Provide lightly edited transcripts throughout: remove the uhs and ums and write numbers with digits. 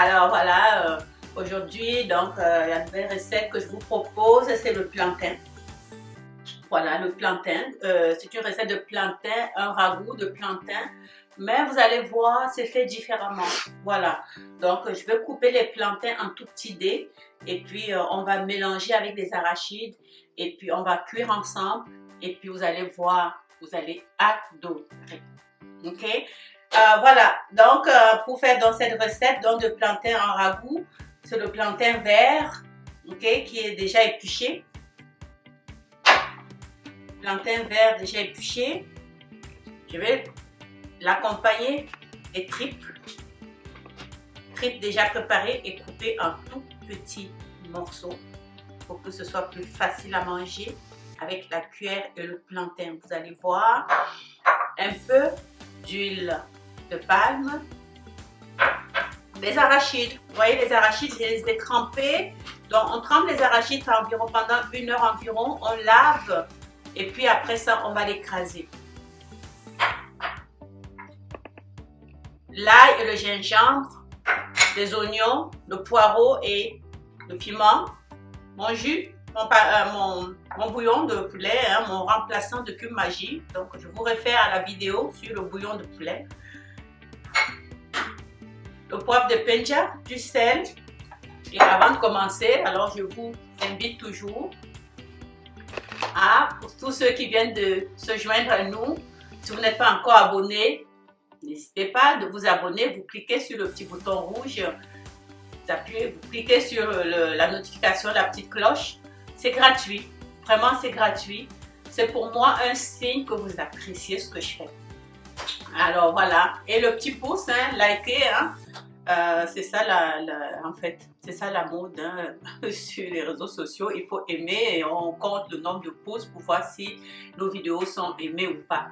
Alors voilà, aujourd'hui, donc la nouvelle recette que je vous propose, c'est le plantain. Voilà, le plantain. C'est une recette de plantain, un ragoût de plantain. Mais vous allez voir, c'est fait différemment. Voilà. Donc, je vais couper les plantains en tout petits dés. Et puis, on va mélanger avec des arachides. Et puis, on va cuire ensemble. Et puis, vous allez voir, vous allez adorer. OK? Voilà. Donc, pour faire dans cette recette donc, de plantain en ragoût, c'est le plantain vert, OK, qui est déjà épluché. Plantain vert déjà épluché. Je vais l'accompagner des tripes déjà préparées et coupées en tout petits morceaux pour que ce soit plus facile à manger avec la cuillère et le plantain. Vous allez voir, un peu d'huile de palme, des arachides. Vous voyez les arachides, je les ai trempés. Donc on trempe les arachides environ pendant 1 heure environ. On lave et puis après ça on va l'écraser. L'ail et le gingembre, les oignons, le poireau et le piment, mon jus, mon bouillon de poulet, hein, mon remplaçant de cube Maggi. Donc je vous réfère à la vidéo sur le bouillon de poulet. Le poivre de penja, du sel. Et avant de commencer, alors je vous invite toujours à, pour tous ceux qui viennent de se joindre à nous, si vous n'êtes pas encore abonné, n'hésitez pas de vous abonner, vous cliquez sur le petit bouton rouge, vous cliquez sur la notification, la petite cloche. C'est gratuit, vraiment c'est gratuit. C'est pour moi un signe que vous appréciez ce que je fais. Alors voilà, et le petit pouce, hein, likez, hein, c'est ça en fait, c'est ça la mode hein, sur les réseaux sociaux. Il faut aimer et on compte le nombre de pouces pour voir si nos vidéos sont aimées ou pas.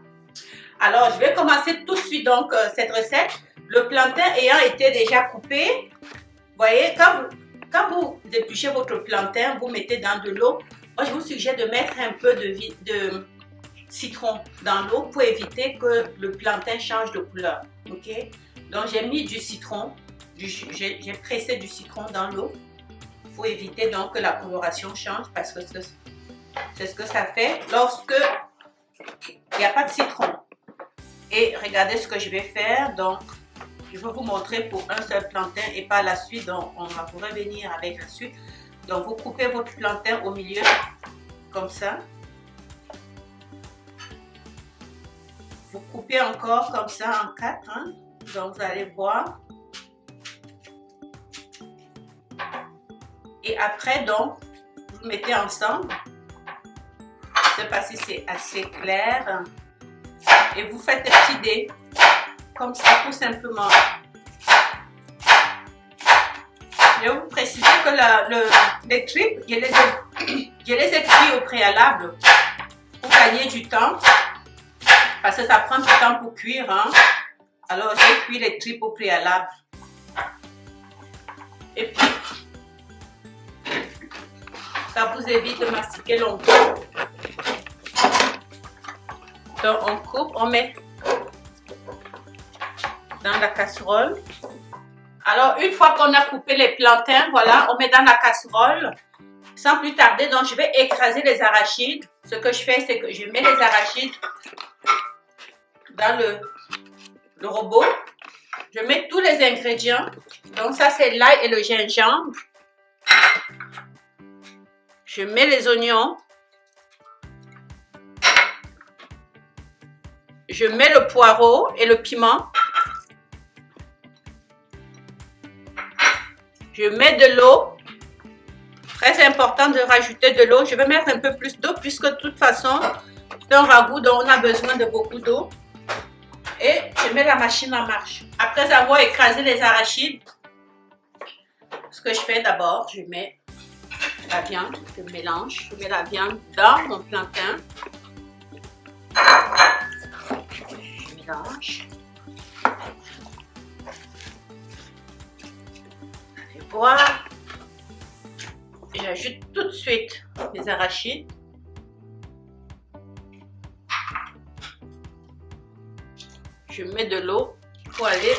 Alors, je vais commencer tout de suite donc cette recette. Le plantain ayant été déjà coupé, vous voyez, quand vous épluchez votre plantain, vous mettez dans de l'eau. Moi, je vous suggère de mettre un peu de citron dans l'eau pour éviter que le plantain change de couleur. OK? Donc, j'ai mis du citron, j'ai pressé du citron dans l'eau pour éviter donc que la coloration change parce que c'est ce que ça fait lorsque il n'y a pas de citron. Et regardez ce que je vais faire. Donc, je vais vous montrer pour un seul plantain et par la suite, donc, on va vous revenir avec la suite. Donc, vous coupez votre plantain au milieu, comme ça. Vous coupez encore comme ça en 4. Hein? Donc, vous allez voir. Et après, donc, vous mettez ensemble. Je ne sais pas si c'est assez clair. Et vous faites des petits dés, comme ça, tout simplement. Je vais vous préciser que les tripes, je les ai cuits au préalable pour gagner du temps. Parce que ça prend du temps pour cuire. Hein. Alors, j'ai cuit les tripes au préalable. Et puis, ça vous évite de mastiquer longtemps. Donc, on coupe, on met dans la casserole. Alors, une fois qu'on a coupé les plantains, voilà, on met dans la casserole. Sans plus tarder, donc, je vais écraser les arachides. Ce que je fais, c'est que je mets les arachides dans le robot. Je mets tous les ingrédients. Donc, ça, c'est l'ail et le gingembre. Je mets les oignons. Je mets le poireau et le piment. Je mets de l'eau. Très important de rajouter de l'eau. Je vais mettre un peu plus d'eau puisque de toute façon, c'est un ragoût dont on a besoin de beaucoup d'eau. Et je mets la machine en marche. Après avoir écrasé les arachides, ce que je fais d'abord, je mets la viande, je mélange. Je mets la viande dans mon plantain. Mélange. Allez voir. J'ajoute tout de suite les arachides. Je mets de l'eau pour aller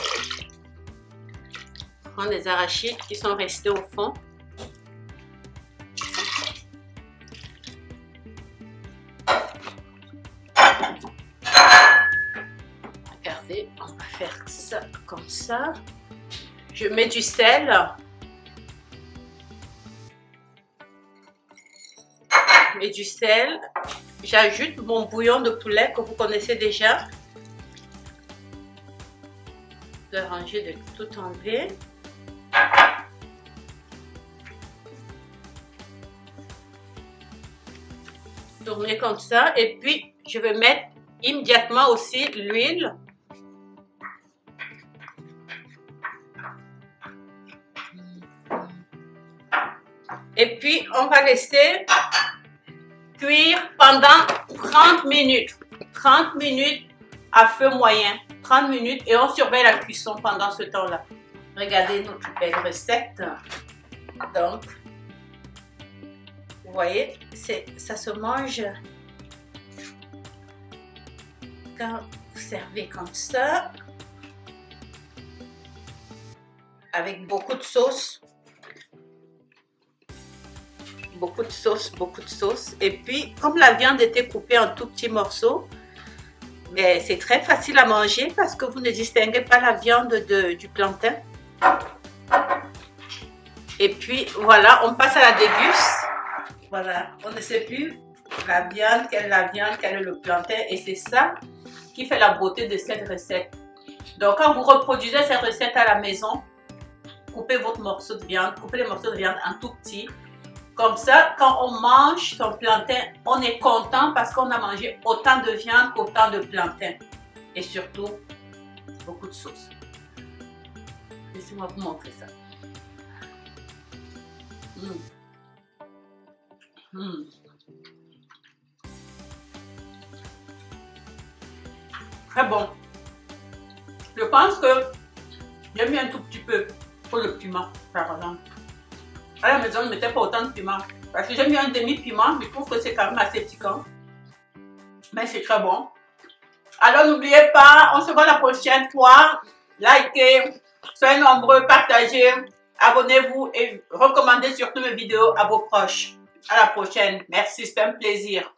prendre les arachides qui sont restés au fond. Regardez, on va faire ça comme ça. Je mets du sel. Je mets du sel. J'ajoute mon bouillon de poulet que vous connaissez déjà. De ranger, de tout enlever. Tourner comme ça. Et puis, je vais mettre immédiatement aussi l'huile. Et puis, on va laisser cuire pendant 30 minutes. 30 minutes à feu moyen. 30 minutes et on surveille la cuisson pendant ce temps-là. Regardez notre belle recette. Donc, vous voyez, ça se mange quand vous servez comme ça. Avec beaucoup de sauce. Beaucoup de sauce, beaucoup de sauce. Et puis, comme la viande était coupée en tout petits morceaux, mais c'est très facile à manger parce que vous ne distinguez pas la viande du plantain. Et puis voilà, on passe à la déguste. Voilà, on ne sait plus la viande, quelle est le plantain. Et c'est ça qui fait la beauté de cette recette. Donc quand vous reproduisez cette recette à la maison, coupez votre morceau de viande, coupez les morceaux de viande en tout petit. Comme ça, quand on mange son plantain, on est content parce qu'on a mangé autant de viande qu'autant de plantain. Et surtout, beaucoup de sauce. Laissez-moi vous montrer ça. Très bon. Je pense que j'ai mis un tout petit peu pour le piment, par exemple. À la maison, je ne mettais pas autant de piment. Parce que j'ai mis un demi-piment, je trouve que c'est quand même assez piquant. Mais c'est très bon. Alors n'oubliez pas, on se voit la prochaine fois. Likez, soyez nombreux, partagez, abonnez-vous et recommandez surtout mes vidéos à vos proches. À la prochaine. Merci, c'était un plaisir.